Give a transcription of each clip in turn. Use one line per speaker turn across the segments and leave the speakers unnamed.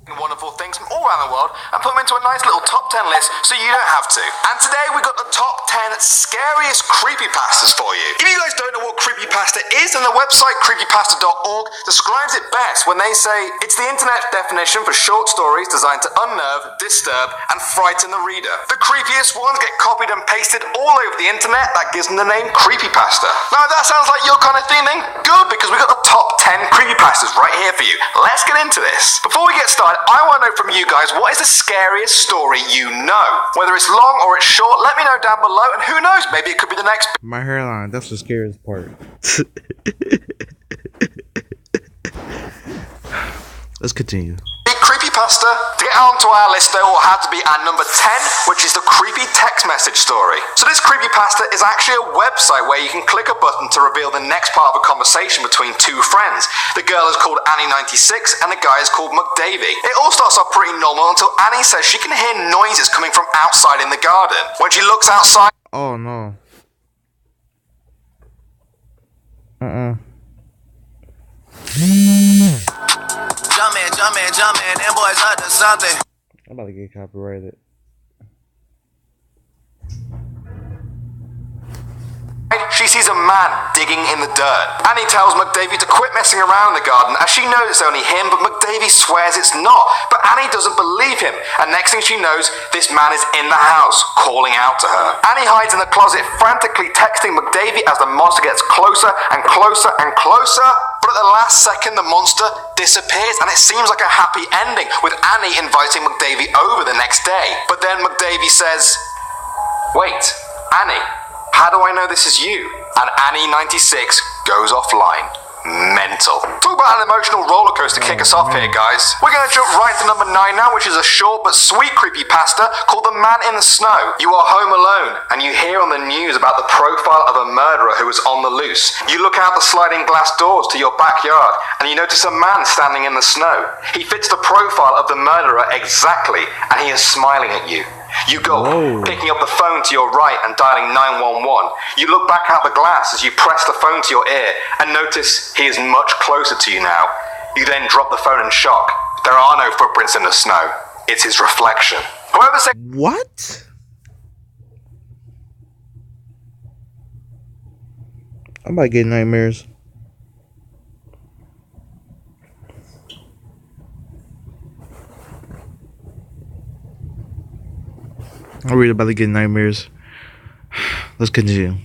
wonderful things from all around the world and put them into a nice little top 10 list so you don't have to. And today we got the top 10 scariest creepypastas for you. If you guys don't know what creepypasta is, then the website creepypasta.org describes it best when they say it's the internet's definition for short stories designed to unnerve, disturb, and frighten the reader. The creepiest ones get copied and pasted all over the internet. That gives them the name creepypasta. Now if that sounds like your kind of thing, then good, because we got the top 10 creepypastas right here for you. Let's get into this. Before we get started, I want to know from you guys, what is the scariest story you know? Whether it's long or it's short, let me know down below, and who knows, maybe it could be the next...
My hairline, that's the scariest part. Let's continue.
Creepypasta. To get onto our list, though, will have to be our number 10, which is the creepy text message story. So this creepypasta is actually a website where you can click a button to reveal the next part of a conversation between two friends. The girl is called Annie96 and the guy is called McDavie. It all starts off pretty normal until Annie says she can hear noises coming from outside in the garden. When she looks outside...
Oh no.
Jumpin', them boys up to something.
I'm about to get copyrighted.
She sees a man digging in the dirt. Annie tells McDavie to quit messing around in the garden as she knows it's only him, but McDavie swears it's not. But Annie doesn't believe him, and next thing she knows, this man is in the house, calling out to her. Annie hides in the closet, frantically texting McDavie as the monster gets closer and closer and closer. But at the last second, the monster disappears, and it seems like a happy ending, with Annie inviting McDavie over the next day. But then McDavie says, "Wait, Annie, how do I know this is you?" And Annie96 goes offline. Mental. Talk about an emotional roller coaster to kick us off here, guys. We're going to jump right to number 9 now, which is a short but sweet creepypasta called The Man in the Snow. You are home alone, and you hear on the news about the profile of a murderer who is on the loose. You look out the sliding glass doors to your backyard, and you notice a man standing in the snow. He fits the profile of the murderer exactly, and he is smiling at you. You go, picking up the phone to your right and dialing 911. You look back out the glass as you press the phone to your ear and notice he is much closer to you now. You then drop the phone in shock. There are no footprints in the snow. It's his reflection. However,
What? I'm about to get nightmares. I'm really about to get nightmares. Let's continue.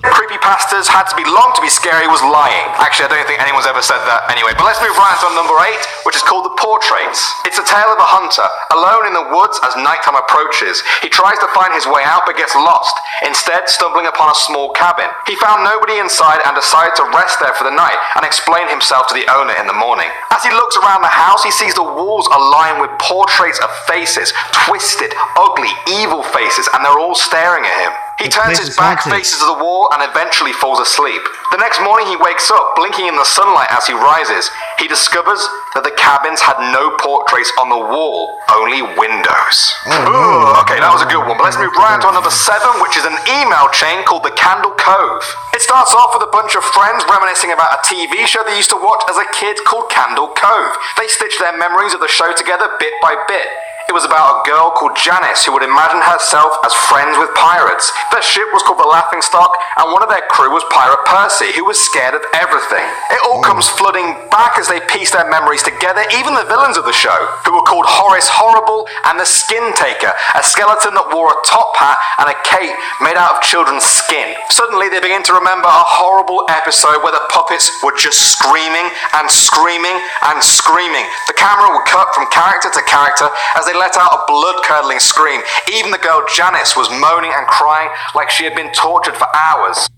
creepypastas had to be long to be scary was lying. Actually, I don't think anyone's ever said that anyway. But let's move right on number 8, which is called the Portrates. It's a tale of a hunter, alone in the woods as nighttime approaches. He tries to find his way out but gets lost, instead stumbling upon a small cabin. He found nobody inside and decided to rest there for the night and explain himself to the owner in the morning. As he looks around the house, he sees the walls are lined with portraits of faces, twisted, ugly, evil faces, and they're all staring at him. He turns his back, faces to the wall, and eventually falls asleep. The next morning he wakes up, blinking in the sunlight as he rises. He discovers that the cabins had no portraits on the wall, only windows. Okay, that was a good one, but let's move right on to number 7, which is an email chain called the Candle Cove. It starts off with a bunch of friends reminiscing about a TV show they used to watch as a kid called Candle Cove. They stitch their memories of the show together bit by bit. It was about a girl called Janice who would imagine herself as friends with pirates. Their ship was called the Laughingstock, and one of their crew was Pirate Percy, who was scared of everything. It all comes flooding back as they piece their memories together, even the villains of the show, who were called Horace Horrible and the Skin Taker, a skeleton that wore a top hat and a cape made out of children's skin. Suddenly they begin to remember a horrible episode where the puppets were just screaming and screaming and screaming. The camera would cut from character to character as they let out a blood-curdling scream. Even the girl Janice was moaning and crying like she had been tortured for hours.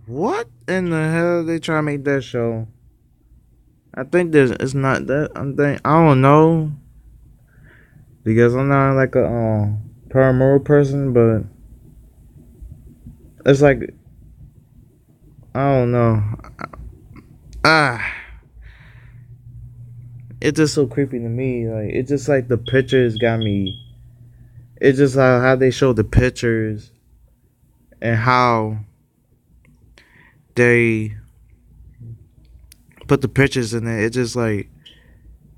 What in the hell are they trying to make that show? I think it's not that. I don't know, because I'm not like a paranormal person, but it's like, I don't know. It's just so creepy to me. Like, it's just like the pictures got me. It's just how they show the pictures and how they put the pictures in there. It's just like,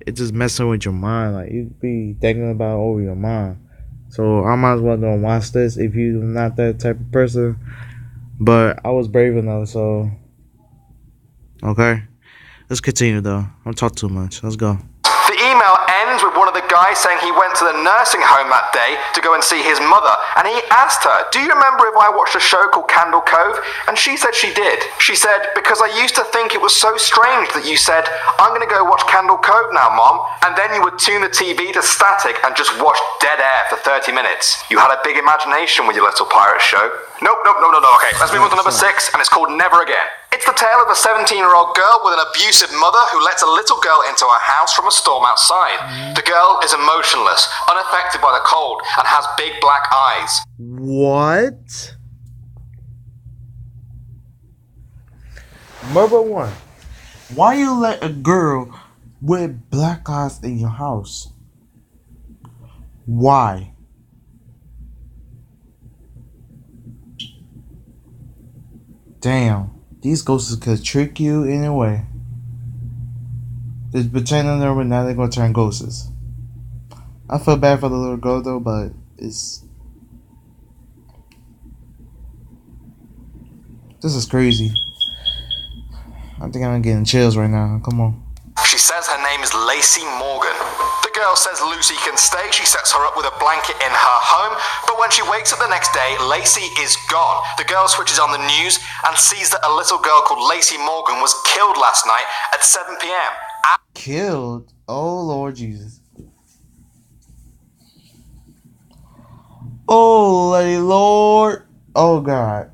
it's just messing with your mind. Like you be thinking about it over your mind. So I might as well don't watch this if you're not that type of person. But I was brave enough, so okay. Let's continue though. I'm talking too much. Let's go.
The email ends with one of the guys saying he went to the nursing home that day to go and see his mother, and he asked her, "Do you remember if I watched a show called Candle Cove?" And she said she did. She said, "Because I used to think it was so strange that you said, 'I'm going to go watch Candle Cove now, Mom,' and then you would tune the TV to static and just watch dead air for 30 minutes. You had a big imagination with your little pirate show." Nope. Okay, let's move on to number 6, and it's called Never Again. It's the tale of a 17-year-old girl with an abusive mother who lets a little girl into her house from a storm outside. The girl is emotionless, unaffected by the cold, and has big black eyes.
What? Number one, why you let a girl with black eyes in your house? Why? Damn, these ghosts could trick you in a way. Just pretending they're now they're gonna turn ghosts. I feel bad for the little girl though, but this is crazy. I think I'm getting chills right now. Come on.
She says her name is Lacey Morgan. The girl says Lucy can stay. She sets her up with a blanket in her home, but when she wakes up the next day, Lacey is gone. The girl switches on the news and sees that a little girl called Lacey Morgan was killed last night at 7 p.m.
Killed? Oh Lord Jesus. Oh Lady Lord. Oh God.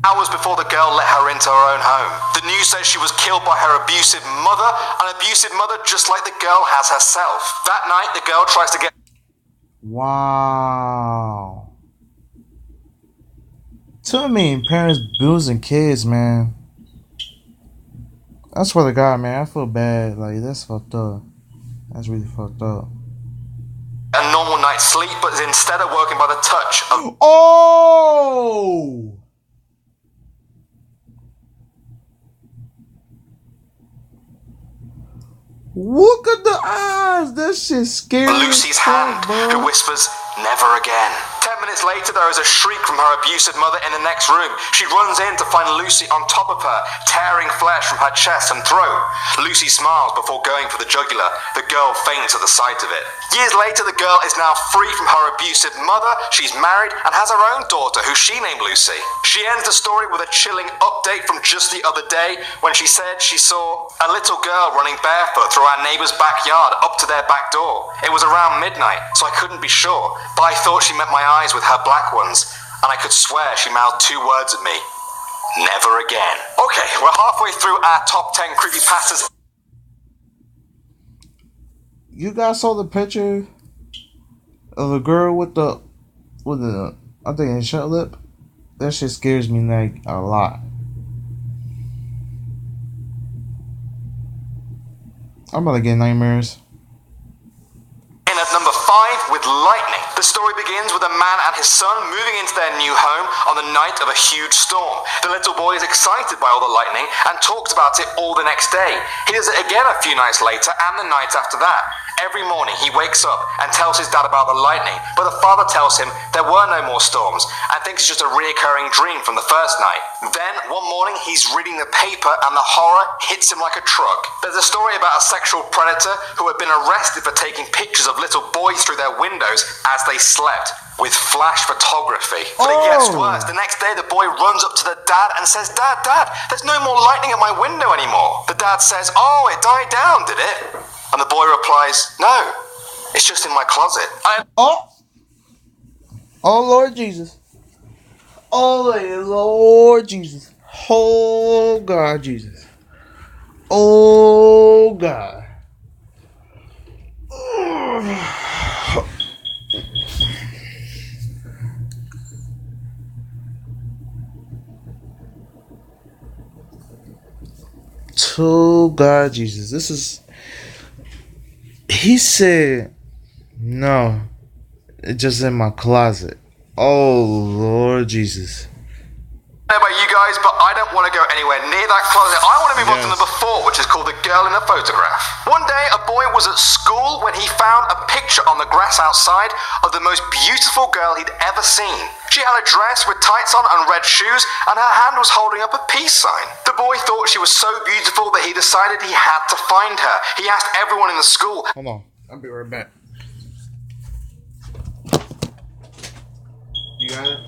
Hours before the girl let her into her own home. The news says she was killed by her abusive mother, an abusive mother just like the girl has herself. That night, the girl tries to get...
Wow. Too many parents abusing kids, man. I swear to God, man, I feel bad. Like, that's fucked up. That's really fucked up.
A normal night's sleep, but is instead awoken by the touch of...
Oh! Look at the eyes. That shit scary.
Lucy's hand, who whispers, "Never again." 10 minutes later, there is a shriek from her abusive mother in the next room. She runs in to find Lucy on top of her, tearing flesh from her chest and throat. Lucy smiles before going for the jugular. The girl faints at the sight of it. Years later, the girl is now free from her abusive mother. She's married and has her own daughter, who she named Lucy. She ends the story with a chilling update from just the other day when she said she saw a little girl running barefoot through our neighbor's backyard up to their back door. It was around midnight, so I couldn't be sure, but I thought she met my eyes with her black ones, and I could swear she mouthed 2 words at me: "Never again." Okay, we're halfway through our top 10 creepypastas.
You guys saw the picture of the girl with the I think a shut lip? That shit scares me like a lot. I'm about to get nightmares.
In at number 5 with lightning. The story begins with a man and his son moving into their new home on the night of a huge storm. The little boy is excited by all the lightning and talks about it all the next day. He does it again a few nights later and the night after that. Every morning he wakes up and tells his dad about the lightning, but the father tells him there were no more storms and thinks it's just a reoccurring dream from the first night. Then, one morning, he's reading the paper and the horror hits him like a truck. There's a story about a sexual predator who had been arrested for taking pictures of little boys through their windows as they slept, with flash photography. But it gets worse. The next day, the boy runs up to the dad and says, Dad, there's no more lightning at my window anymore." The dad says, "Oh, it died down, did it?" And the boy replies, "No, it's just in my closet."
Oh Lord Jesus. Oh Lord Jesus. Oh God Jesus. Oh God. Oh God Jesus. This is... He said, "No, it's just in my closet." Oh Lord Jesus.
I don't know about you guys, but I don't want to go anywhere near that closet. I want to move on to number 4, which is called The Girl in the Photograph. One day, a boy was at school when he found a picture on the grass outside of the most beautiful girl he'd ever seen. She had a dress with tights on and red shoes, and her hand was holding up a peace sign. The boy thought she was so beautiful that he decided he had to find her. He asked everyone in the school.
Hold on, I'll be right back. You got it?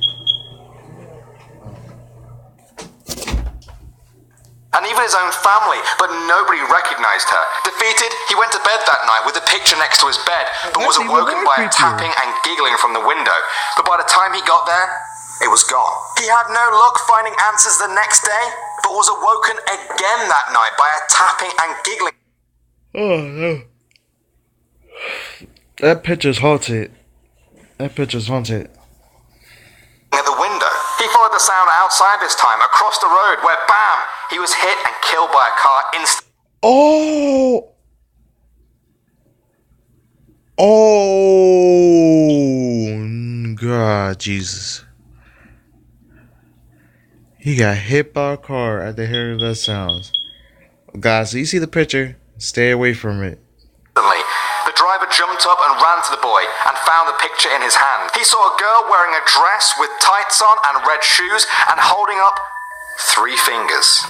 And even his own family, but nobody recognized her. Defeated, he went to bed that night with the picture next to his bed, but was awoken by a tapping and giggling from the window. But by the time he got there, it was gone. He had no luck finding answers the next day, but was awoken again that night by a tapping and giggling.
Oh no. That picture's haunted. That picture's haunted.
At the window. He followed the sound outside this time, across the road, where bam, he was hit and killed by a car instantly.
Oh! Oh! God, Jesus. He got hit by a car at the hearing of those sounds. Guys, so you see the picture, stay away from it.
The driver jumped up and ran to the boy and found the picture in his hand. He saw a girl wearing a dress with tights on and red shoes and holding up 3 fingers.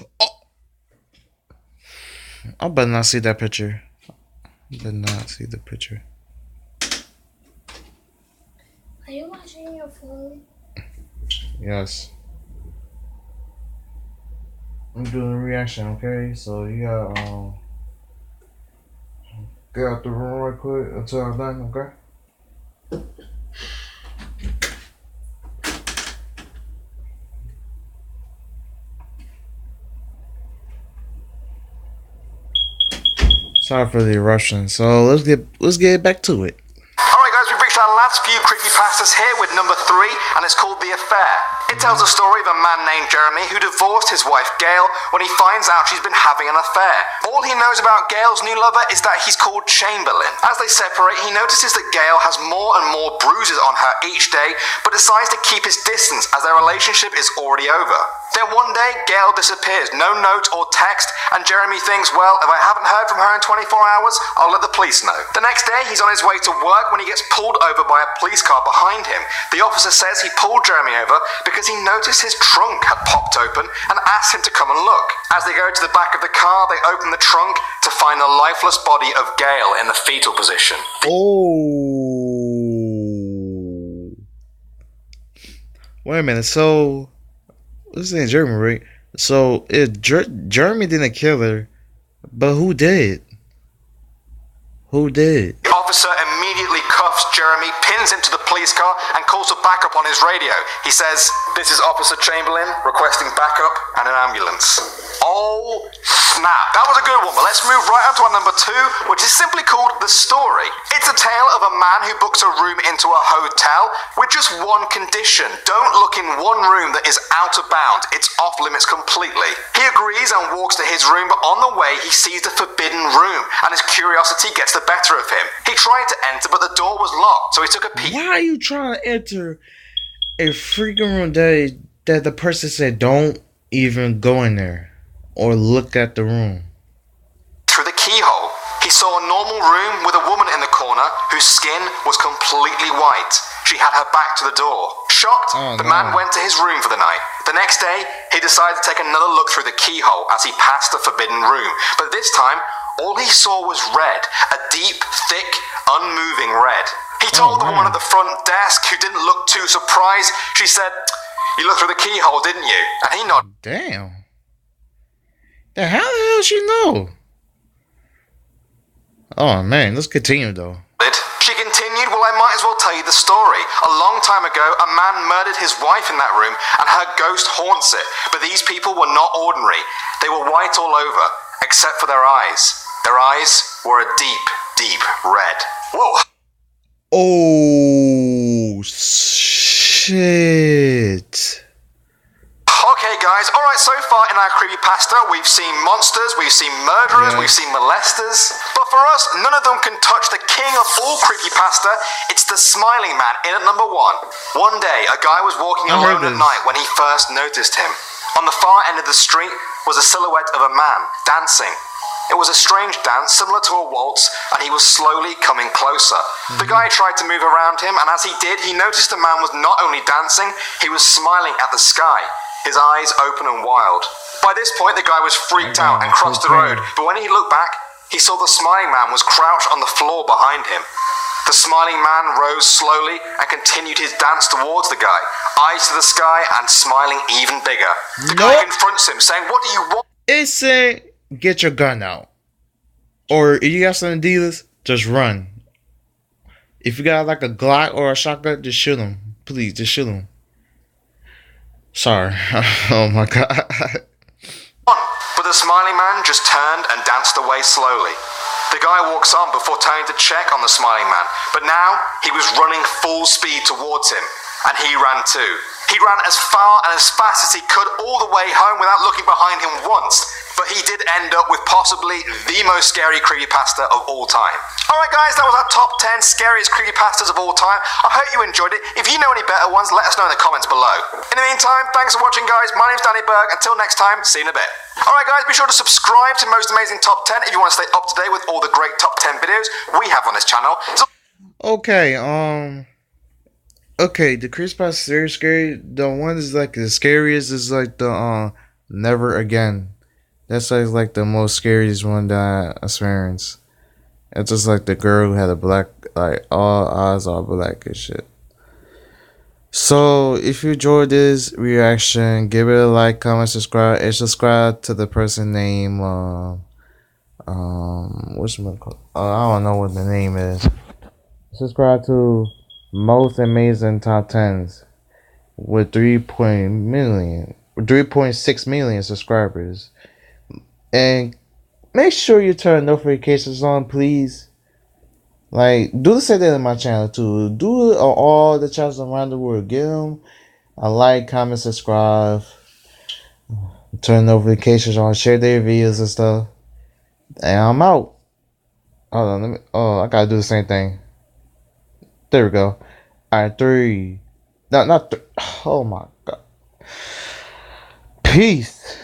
I better not see that picture. I better not see the picture.
Are you watching your phone?
Yes. I'm doing a reaction, okay? So you got get out the room right quick until I'm done, okay? Sorry for the eruption. So let's get back to it.
Alright guys, we've reached our last few creepypastas here with number 3, and it's called The Affair. It tells the story of a man named Jeremy who divorced his wife Gail when he finds out she's been having an affair. All he knows about Gail's new lover is that he's called Chamberlain. As they separate, he notices that Gail has more and more bruises on her each day, but decides to keep his distance as their relationship is already over. Then one day, Gail disappears, no note or text, and Jeremy thinks, well, if I haven't heard from her in 24 hours, I'll let the police know. The next day, he's on his way to work when he gets pulled over by a police car behind him. The officer says he pulled Jeremy over because he noticed his trunk had popped open and asked him to come and look. As they go to the back of the car, they open the trunk to find the lifeless body of Gail in the fetal position.
Oh. Wait a minute, so this ain't Jeremy, right? So if Jeremy didn't kill her, but who did? Who did?
The officer immediately cuffs Jeremy, pins him to the police car, and calls for backup on his radio. He says, "This is Officer Chamberlain requesting backup and an ambulance." Oh, snap. That was a good one, but let's move right on to our number 2, which is simply called The Story. It's a tale of a man who books a room into a hotel with just one condition. Don't look in one room that is out of bounds. It's off limits completely. He agrees and walks to his room, but on the way he sees the forbidden room, and his curiosity gets the better of him. He tried to enter, but the door was locked, so he took a peek.
Why are you trying to enter a freaking room that the person said don't even go in there or look at the room?
Through the keyhole, he saw a normal room with a woman in the corner whose skin was completely white. She had her back to the door. Shocked, the man went to his room for the night. The next day, he decided to take another look through the keyhole as he passed the forbidden room. But this time, all he saw was red, a deep, thick, unmoving red. He told the woman at the front desk, who didn't look too surprised. She said, "You looked through the keyhole, didn't you?" And he nodded.
Damn. Then how the hell she know? Oh man, let's continue though.
She continued, "Well, I might as well tell you the story. A long time ago, a man murdered his wife in that room, and her ghost haunts it. But these people were not ordinary. They were white all over, except for their eyes. Their eyes were a deep, deep red." Whoa.
Oh shit.
Okay guys, alright, so far in our creepypasta we've seen monsters, we've seen murderers,
Yeah.
we've seen molesters, but for us, none of them can touch the king of all creepypasta. It's the Smiley Man in at number 1. One day, a guy was walking
I heard
alone at
this.
night when he first noticed him. On the far end of the street was a silhouette of a man dancing. It was a strange dance, similar to a waltz, and he was slowly coming closer. The guy tried to move around him, and as he did, he noticed the man was not only dancing, he was smiling at the sky, his eyes open and wild. By this point, the guy was freaked out and crossed the road, but when he looked back, he saw the smiling man was crouched on the floor behind him. The smiling man rose slowly and continued his dance towards the guy, eyes to the sky and smiling even bigger. The guy
Nope.
confronts him, saying, "What do you want?"
It said, get your gun out. Or if you got some dealers, just run. If you got like a Glock or a shotgun, just shoot him. Please, just shoot him. Sorry. Oh my god.
But the smiling man just turned and danced away slowly. The guy walks on before turning to check on the smiling man, but now he was running full speed towards him, and he ran too. He ran as far and as fast as he could all the way home without looking behind him once, but he did end up with possibly the most scary creepypasta of all time. Alright guys, that was our top 10 scariest creepypastas of all time. I hope you enjoyed it. If you know any better ones, let us know in the comments below. In the meantime, thanks for watching guys. My name's Danny Berg. Until next time, see you in a bit. Alright guys, be sure to subscribe to Most Amazing Top 10 if you want to stay up to date with all the great top 10 videos we have on this channel.
Okay, okay, the Creepypasta series scary. The one is like the scariest is like the Never Again. That's like the most scariest one that I experienced. It's just like the girl who had a black, like all eyes all black and shit. So if you enjoyed this reaction, give it a like, comment, subscribe, and subscribe to the person name what's my call? I don't know what the name is. Subscribe to Most Amazing Top 10s with 3.6 million subscribers. And make sure you turn notifications on, please. Like, do the same thing on my channel too. Do it on all the channels around the world. Give them a like, comment, subscribe, turn notifications on, share their videos and stuff. And I'm out. Hold on, I gotta do the same thing. There we go. Alright, 3. No, not 3. Oh my god. Peace.